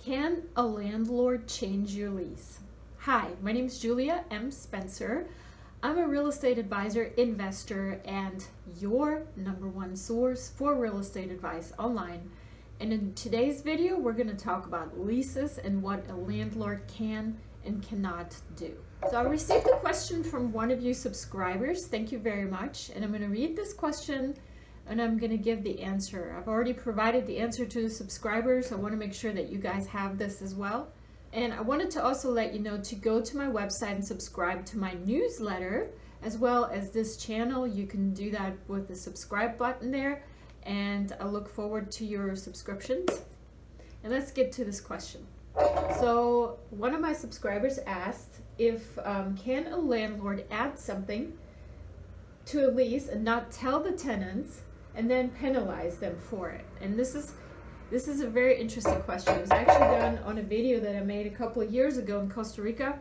Can a landlord change your lease? Hi, my name is Julia M. Spencer. I'm a real estate advisor, investor, and your number one source for real estate advice online. And in today's video, we're going to talk about leases and what a landlord can and cannot do. So I received a question from one of you subscribers. Thank you very much. And I'm going to read this question and I'm going to give the answer. I've already provided the answer to the subscribers. I want to make sure that you guys have this as well. And I wanted to also let you know to go to my website and subscribe to my newsletter, as well as this channel. You can do that with the subscribe button there. And I look forward to your subscriptions. And let's get to this question. So one of my subscribers asked if can a landlord add something to a lease and not tell the tenants and then penalize them for it? And this is a very interesting question. It was actually done on a video that I made a couple of years ago in Costa Rica,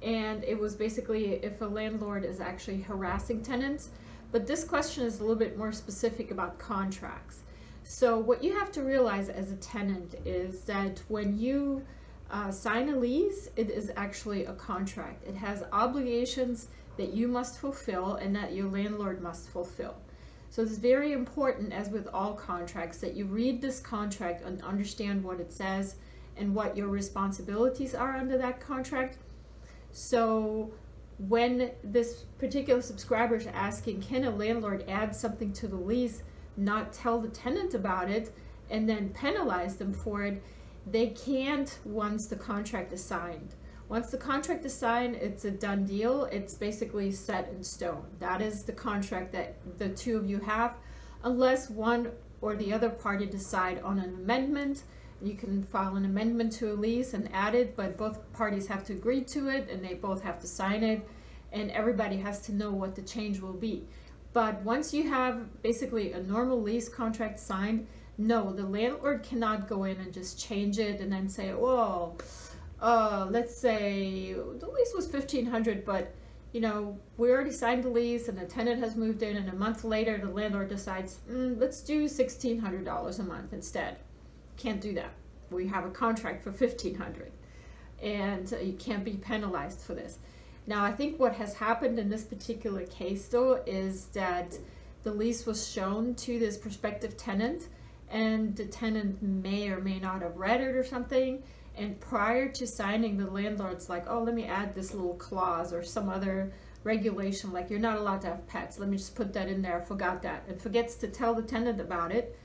and it was basically if a landlord is actually harassing tenants. But this question is a little bit more specific about contracts. So what you have to realize as a tenant is that when you sign a lease, it is actually a contract. It has obligations that you must fulfill and that your landlord must fulfill. So it's very important, as with all contracts, that you read this contract and understand what it says and what your responsibilities are under that contract. So when this particular subscriber is asking, can a landlord add something to the lease, not tell the tenant about it, and then penalize them for it, they can't once the contract is signed. Once the contract is signed, it's a done deal. It's basically set in stone. That is the contract that the two of you have, unless one or the other party decide on an amendment. You can file an amendment to a lease and add it, but both parties have to agree to it and they both have to sign it, and everybody has to know what the change will be. But once you have basically a normal lease contract signed, no, the landlord cannot go in and just change it and then say, well, let's say the lease was $1,500, but we already signed the lease and the tenant has moved in, and a month later the landlord decides, let's do $1,600 a month instead. Can't do that. We have a contract for $1,500, and you can't be penalized for this. Now, I think what has happened in this particular case, though, is that the lease was shown to this prospective tenant, and the tenant may or may not have read it or something. And prior to signing, the landlord's like, oh, let me add this little clause or some other regulation, like you're not allowed to have pets. Let me just put that in there. I forgot that. And forgets to tell the tenant about it.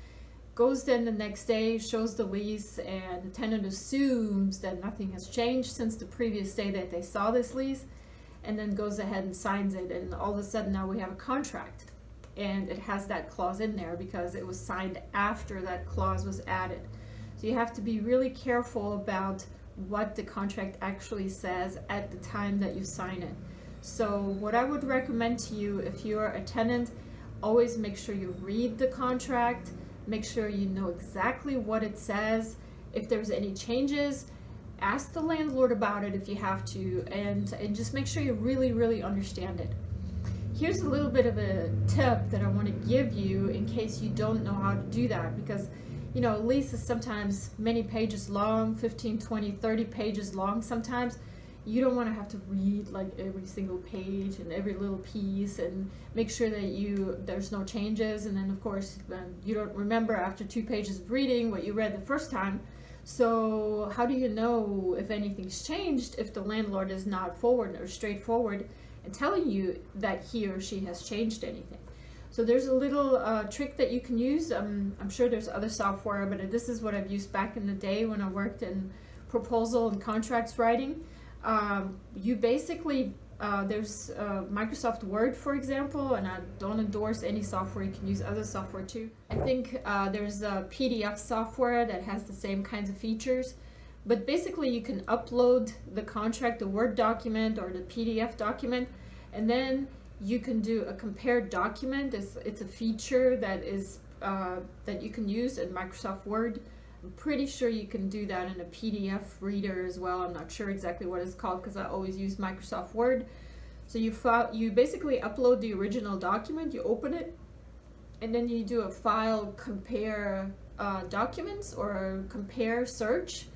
Goes then the next day, shows the lease, and the tenant assumes that nothing has changed since the previous day that they saw this lease, and then goes ahead and signs it. And all of a sudden now we have a contract. And it has that clause in there because it was signed after that clause was added. So you have to be really careful about what the contract actually says at the time that you sign it. So what I would recommend to you, if you're a tenant, always make sure you read the contract, make sure you know exactly what it says. If there's any changes, ask the landlord about it if you have to, and just make sure you really understand it. Here's a little bit of a tip that I want to give you in case you don't know how to do that, because a lease is sometimes many pages long, 15, 20, 30 pages long sometimes. You don't want to have to read like every single page and every little piece and make sure that there's no changes, and then of course you don't remember after 2 pages of reading what you read the first time. So how do you know if anything's changed if the landlord is not forward or straightforward and telling you that he or she has changed anything? So there's a little trick that you can use. I'm sure there's other software, but this is what I've used back in the day when I worked in proposal and contracts writing. You basically, there's Microsoft Word, for example, and I don't endorse any software. You can use other software too. I think there's a PDF software that has the same kinds of features. But basically you can upload the contract, the Word document or the PDF document, and then you can do a compared document. It's a feature that is that you can use in Microsoft Word. I'm pretty sure you can do that in a PDF reader as well. I'm not sure exactly what it's called because I always use Microsoft Word. So you basically upload the original document, you open it, and then you do a file compare documents or compare search,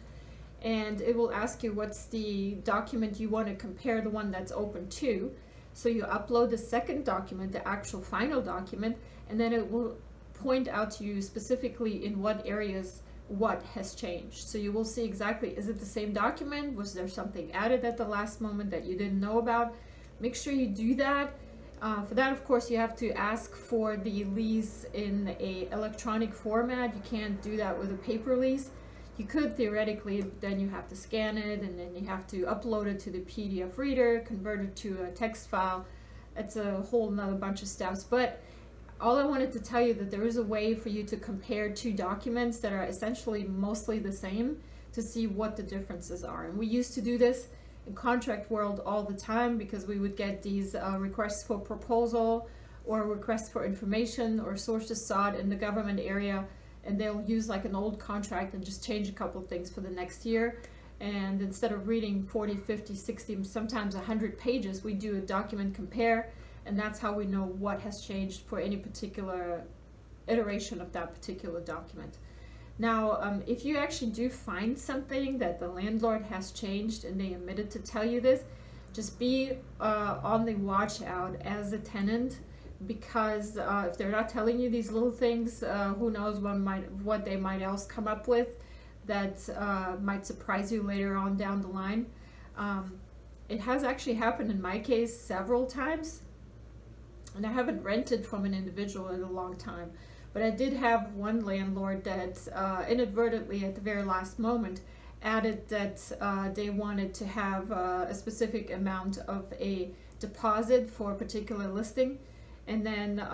and it will ask you what's the document you want to compare the one that's open to. So you upload the second document, the actual final document, and then it will point out to you specifically in what areas what has changed. So you will see exactly, is it the same document? Was there something added at the last moment that you didn't know about? Make sure you do that. For that, of course, you have to ask for the lease in a electronic format. You can't do that with a paper lease. You could theoretically, but then you have to scan it, and then you have to upload it to the PDF reader, convert it to a text file. It's a whole nother bunch of steps. But all I wanted to tell you that there is a way for you to compare two documents that are essentially mostly the same to see what the differences are. And we used to do this in contract world all the time, because we would get these requests for proposal or requests for information or sources sought in the government area, and they'll use like an old contract and just change a couple of things for the next year. And instead of reading 40, 50, 60, sometimes 100 pages, we do a document compare, and that's how we know what has changed for any particular iteration of that particular document. Now, if you actually do find something that the landlord has changed and they omitted to tell you this, just be on the watch out as a tenant, because if they're not telling you these little things, who knows what they might else come up with that might surprise you later on down the line. It has actually happened in my case several times, and I haven't rented from an individual in a long time. But I did have one landlord that inadvertently at the very last moment added that they wanted to have a specific amount of a deposit for a particular listing, and then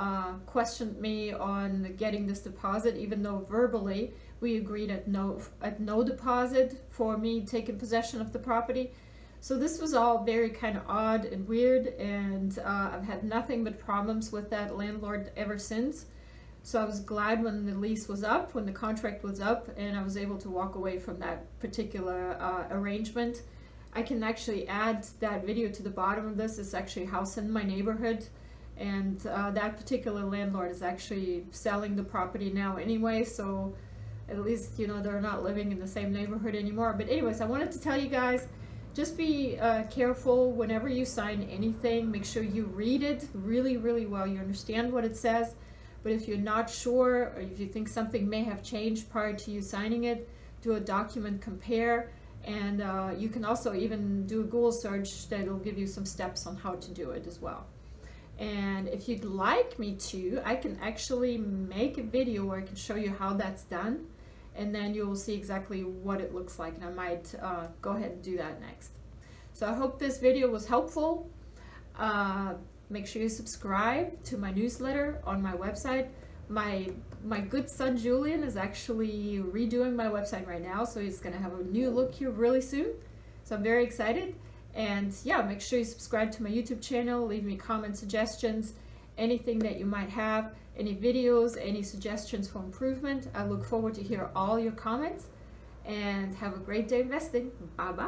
questioned me on getting this deposit, even though verbally we agreed at no deposit for me taking possession of the property. So this was all very kind of odd and weird, and I've had nothing but problems with that landlord ever since. So I was glad when the lease was up, when the contract was up, and I was able to walk away from that particular arrangement. I can actually add that video to the bottom of this. It's actually a house in my neighborhood, and that particular landlord is actually selling the property now anyway, so at least, you know, they're not living in the same neighborhood anymore. But anyways, I wanted to tell you guys, just be careful whenever you sign anything. Make sure you read it really, really well. You understand what it says. But if you're not sure, or if you think something may have changed prior to you signing it, do a document compare. And you can also even do a Google search that'll give you some steps on how to do it as well. And if you'd like me to, I can actually make a video where I can show you how that's done. And then you'll see exactly what it looks like. And I might go ahead and do that next. So I hope this video was helpful. Make sure you subscribe to my newsletter on my website. My good son Julian is actually redoing my website right now, so he's going to have a new look here really soon. So I'm very excited. And yeah, make sure you subscribe to my YouTube channel. Leave me comments, suggestions, anything that you might have, any videos, any suggestions for improvement. I look forward to hear all your comments, and have a great day investing. Bye-bye.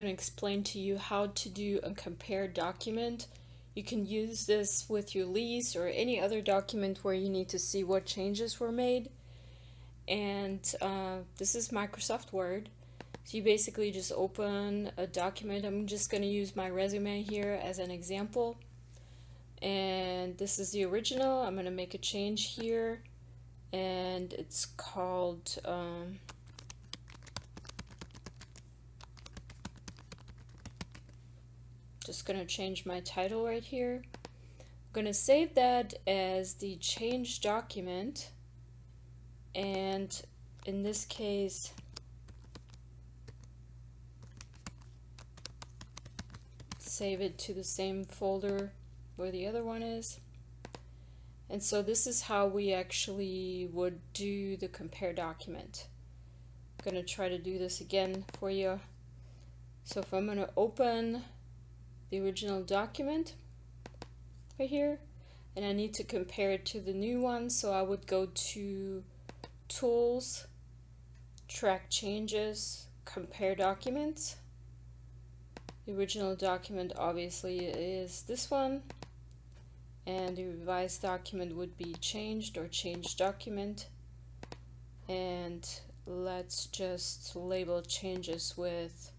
I'm going to explain to you how to do a compare document. You can use this with your lease or any other document where you need to see what changes were made. And this is Microsoft Word. So you basically just open a document. I'm just going to use my resume here as an example. And this is the original. I'm going to make a change here, and it's called just going to change my title right here. I'm going to save that as the change document, and in this case save it to the same folder where the other one is. And so this is how we actually would do the compare document. I'm going to try to do this again for you. So if I'm going to open the original document right here, and I need to compare it to the new one, so I would go to Tools, Track Changes, Compare Documents. The original document obviously is this one, and the revised document would be changed or change document. And let's just label changes with,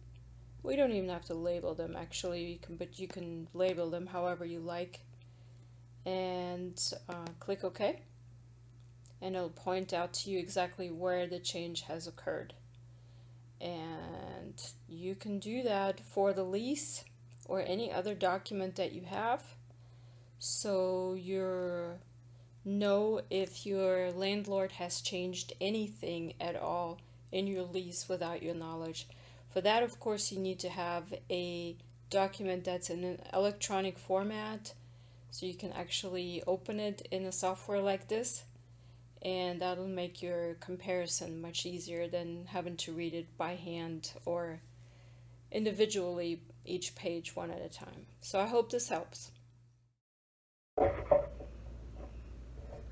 we don't even have to label them actually, but you can label them however you like, and click OK, and it'll point out to you exactly where the change has occurred. And you can do that for the lease or any other document that you have, so you know if your landlord has changed anything at all in your lease without your knowledge. For that, of course, you need to have a document that's in an electronic format, so you can actually open it in a software like this, and that'll make your comparison much easier than having to read it by hand or individually, each page one at a time. So I hope this helps.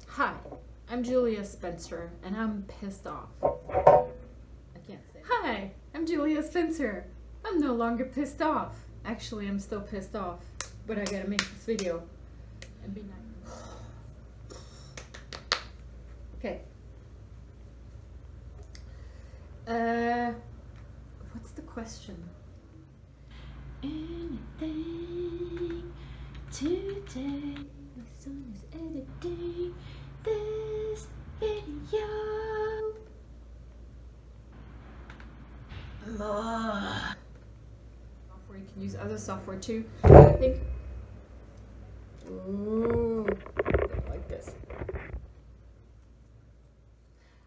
Hi, I'm Julia Spencer, and I'm pissed off. I can't say. Hi, I'm Julia Spencer. I'm no longer pissed off. Actually, I'm still pissed off, but I gotta make this video and be nice. Okay. What's the question? Anything today. My son is editing this video. Software, you can use other software too. I think. Ooh, don't like this.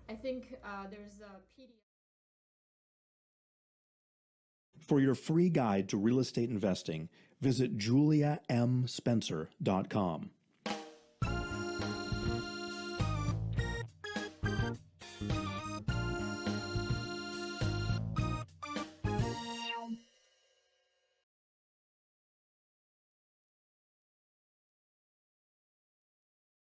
I think there's a PDF. For your free guide to real estate investing, visit juliamspencer.com.